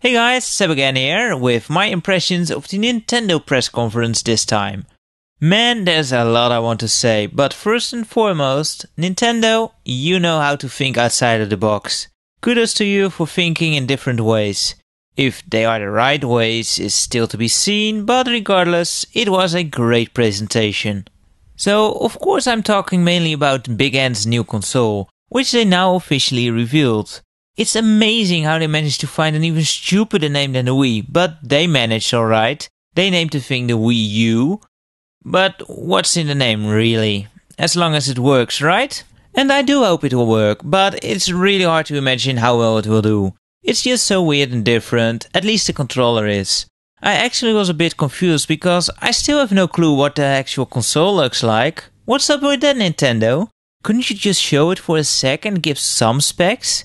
Hey guys, Seb again here with my impressions of the Nintendo press conference this time. Man, there's a lot I want to say, but first and foremost, Nintendo, you know how to think outside of the box. Kudos to you for thinking in different ways. If they are the right ways is still to be seen, but regardless, it was a great presentation. So, of course I'm talking mainly about Big N's new console, which they now officially revealed. It's amazing how they managed to find an even stupider name than the Wii, but they managed alright. They named the thing the Wii-u. But what's in the name really? As long as it works, right? And I do hope it will work, but it's really hard to imagine how well it will do. It's just so weird and different, at least the controller is. I actually was a bit confused because I still have no clue what the actual console looks like. What's up with that, Nintendo? Couldn't you just show it for a sec and give some specs?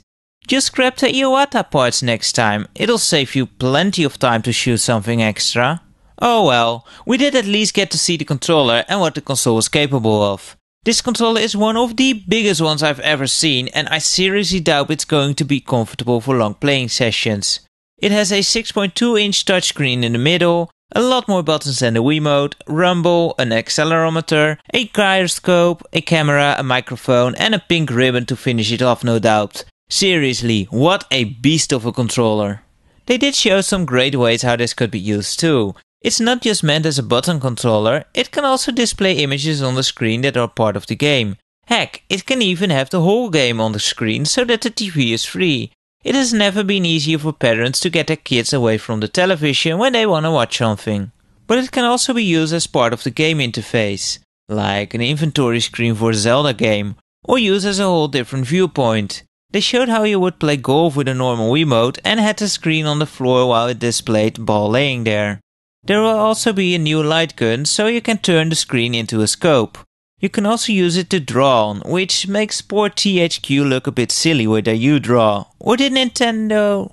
Just grab the Iwata parts next time, it'll save you plenty of time to shoot something extra. Oh well, we did at least get to see the controller and what the console is capable of. This controller is one of the biggest ones I've ever seen and I seriously doubt it's going to be comfortable for long playing sessions. It has a 6.2-inch touchscreen in the middle, a lot more buttons than the Wiimote, rumble, an accelerometer, a gyroscope, a camera, a microphone and a pink ribbon to finish it off, no doubt. Seriously, what a beast of a controller. They did show some great ways how this could be used too. It's not just meant as a button controller, it can also display images on the screen that are part of the game. Heck, it can even have the whole game on the screen so that the TV is free. It has never been easier for parents to get their kids away from the television when they want to watch something. But it can also be used as part of the game interface, like an inventory screen for a Zelda game, or used as a whole different viewpoint. They showed how you would play golf with a normal Wiimote and had the screen on the floor while it displayed ball laying there. There will also be a new light gun so you can turn the screen into a scope. You can also use it to draw on, which makes poor THQ look a bit silly with their U-Draw. Or did Nintendo...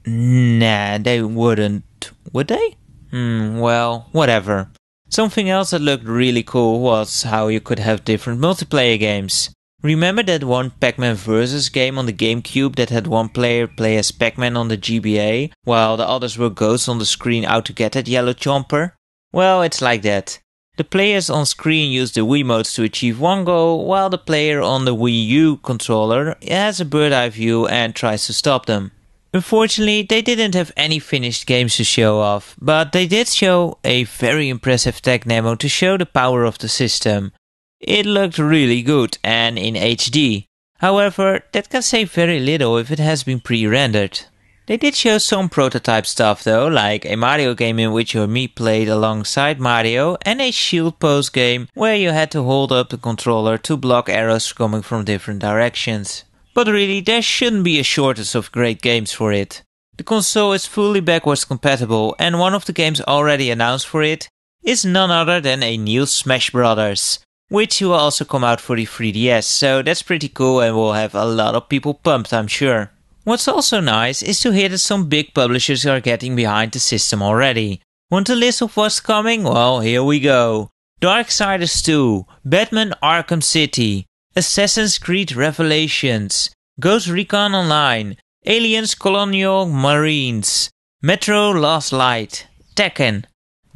Nah, they wouldn't. Would they? Well, whatever. Something else that looked really cool was how you could have different multiplayer games. Remember that one Pac-Man vs game on the GameCube that had one player play as Pac-Man on the GBA, while the others were ghosts on the screen out to get that yellow chomper? Well, it's like that. The players on screen use the Wiimotes to achieve one goal, while the player on the Wii-u controller has a bird's eye view and tries to stop them. Unfortunately, they didn't have any finished games to show off, but they did show a very impressive tech demo to show the power of the system. It looked really good and in HD. However, that can say very little if it has been pre-rendered. They did show some prototype stuff though, like a Mario game in which your Mii played alongside Mario and a shield pose game where you had to hold up the controller to block arrows coming from different directions. But really, there shouldn't be a shortage of great games for it. The console is fully backwards compatible and one of the games already announced for it is none other than a new Smash Brothers, which will also come out for the 3DS, so that's pretty cool and will have a lot of people pumped, I'm sure. What's also nice is to hear that some big publishers are getting behind the system already. Want a list of what's coming? Well, here we go. Darksiders 2, Batman Arkham City, Assassin's Creed Revelations, Ghost Recon Online, Aliens Colonial Marines, Metro Last Light, Tekken,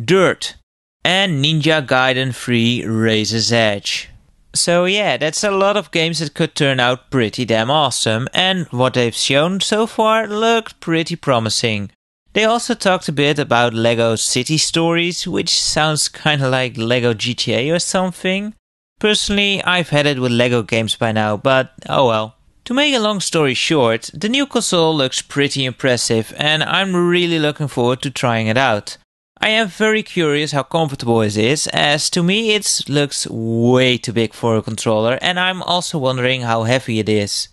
Dirt, and Ninja Gaiden 3 Razor's Edge. So yeah, that's a lot of games that could turn out pretty damn awesome, and what they've shown so far looked pretty promising. They also talked a bit about LEGO City Stories, which sounds kinda like LEGO GTA or something. Personally, I've had it with LEGO games by now, but oh well. To make a long story short, the new console looks pretty impressive and I'm really looking forward to trying it out. I am very curious how comfortable it is, as to me it looks way too big for a controller and I'm also wondering how heavy it is.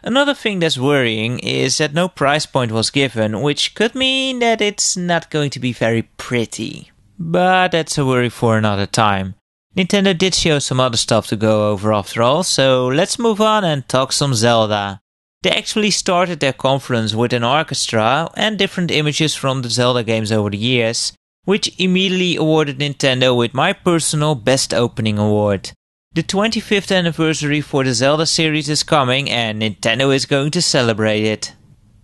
Another thing that's worrying is that no price point was given, which could mean that it's not going to be very pretty. But that's a worry for another time. Nintendo did show some other stuff to go over after all, so let's move on and talk some Zelda. They actually started their conference with an orchestra and different images from the Zelda games over the years, which immediately awarded Nintendo with my personal Best Opening award. The 25th anniversary for the Zelda series is coming and Nintendo is going to celebrate it.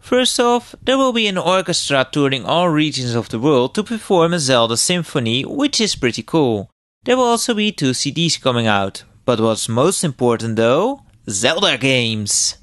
First off, there will be an orchestra touring all regions of the world to perform a Zelda symphony, which is pretty cool. There will also be 2 CDs coming out. But what's most important though? Zelda games!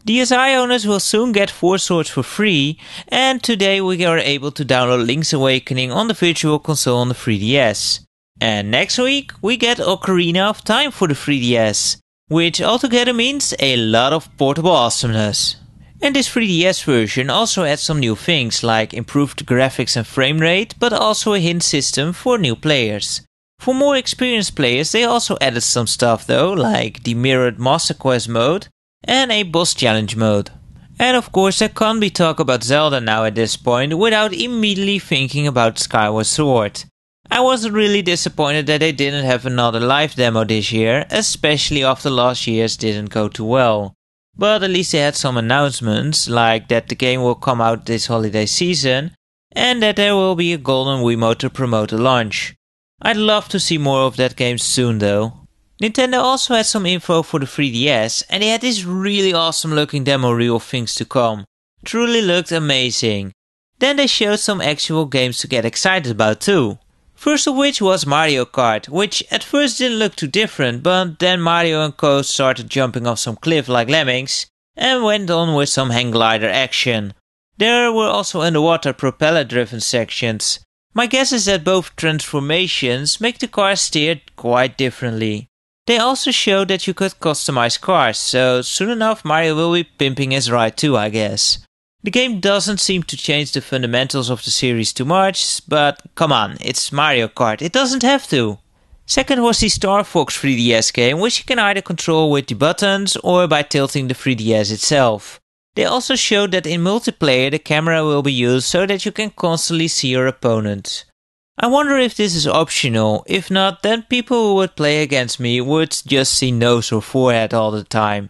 DSi owners will soon get 4 Swords for free, and today we are able to download Link's Awakening on the Virtual Console on the 3DS. And next week we get Ocarina of Time for the 3DS, which altogether means a lot of portable awesomeness. And this 3DS version also adds some new things like improved graphics and frame rate, but also a hint system for new players. For more experienced players they also added some stuff though, like the mirrored Master Quest mode and a boss challenge mode. And of course there can't be talk about Zelda now at this point without immediately thinking about Skyward Sword. I was really disappointed that they didn't have another live demo this year, especially after last year's didn't go too well. But at least they had some announcements, like that the game will come out this holiday season, and that there will be a golden Wiimote to promote the launch. I'd love to see more of that game soon though. Nintendo also had some info for the 3DS, and they had this really awesome looking demo reel of things to come. Truly looked amazing. Then they showed some actual games to get excited about too. First of which was Mario Kart, which at first didn't look too different, but then Mario and co started jumping off some cliff like lemmings, and went on with some hang glider action. There were also underwater propeller driven sections. My guess is that both transformations make the car steer quite differently. They also showed that you could customize cars, so soon enough Mario will be pimping his ride too, I guess. The game doesn't seem to change the fundamentals of the series too much, but come on, it's Mario Kart, it doesn't have to. Second was the Star Fox 3DS game, which you can either control with the buttons or by tilting the 3DS itself. They also showed that in multiplayer the camera will be used so that you can constantly see your opponent. I wonder if this is optional. If not, then people who would play against me would just see nose or forehead all the time.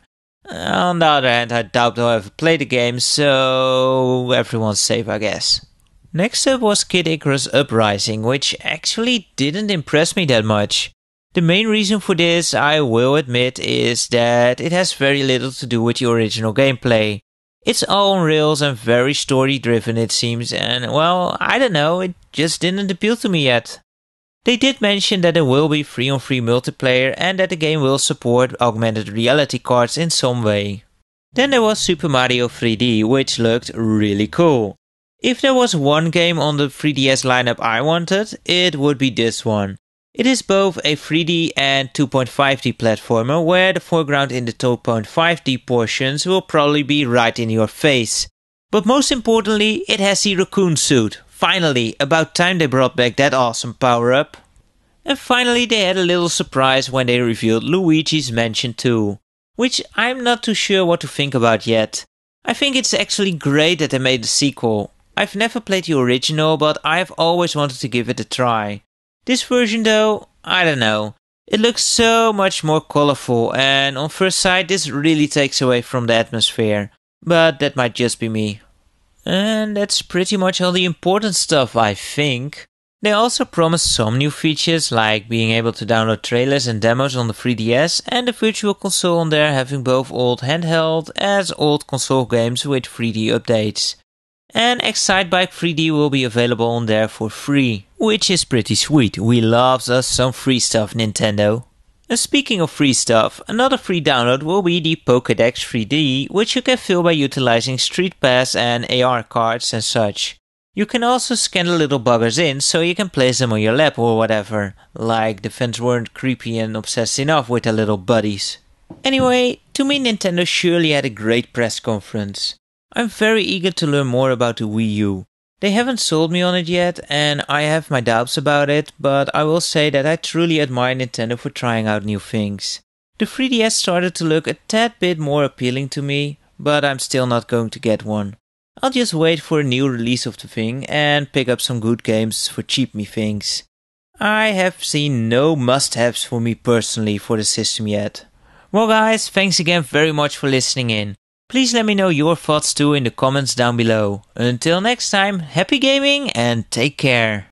On the other hand, I doubt I'll ever play the game, so everyone's safe, I guess. Next up was Kid Icarus Uprising, which actually didn't impress me that much. The main reason for this, I will admit, is that it has very little to do with the original gameplay. It's all on rails and very story driven it seems, and well, I don't know, it just didn't appeal to me yet. They did mention that there will be 3-on-3 multiplayer and that the game will support augmented reality cards in some way. Then there was Super Mario 3D, which looked really cool. If there was one game on the 3DS lineup I wanted, it would be this one. It is both a 3D and 2.5D platformer where the foreground in the 2.5D portions will probably be right in your face. But most importantly, it has the raccoon suit. Finally, about time they brought back that awesome power-up. And finally they had a little surprise when they revealed Luigi's Mansion 2, which I'm not too sure what to think about yet. I think it's actually great that they made a sequel. I've never played the original, but I've always wanted to give it a try. This version though, I don't know. It looks so much more colorful and on first sight this really takes away from the atmosphere. But that might just be me. And that's pretty much all the important stuff, I think. They also promised some new features like being able to download trailers and demos on the 3DS and the Virtual Console on there having both old handheld as old console games with 3D updates. And Excitebike 3D will be available on there for free, which is pretty sweet. We love us some free stuff, Nintendo. And speaking of free stuff, another free download will be the Pokédex 3D, which you can fill by utilizing Street Pass and AR cards and such. You can also scan the little buggers in so you can place them on your lap or whatever, like the fans weren't creepy and obsessed enough with their little buddies. Anyway, to me Nintendo surely had a great press conference. I'm very eager to learn more about the Wii-u. They haven't sold me on it yet and I have my doubts about it, but I will say that I truly admire Nintendo for trying out new things. The 3DS started to look a tad bit more appealing to me, but I'm still not going to get one. I'll just wait for a new release of the thing and pick up some good games for cheap me things. I have seen no must-haves for me personally for the system yet. Well guys, thanks again very much for listening in. Please let me know your thoughts too in the comments down below. Until next time, happy gaming and take care.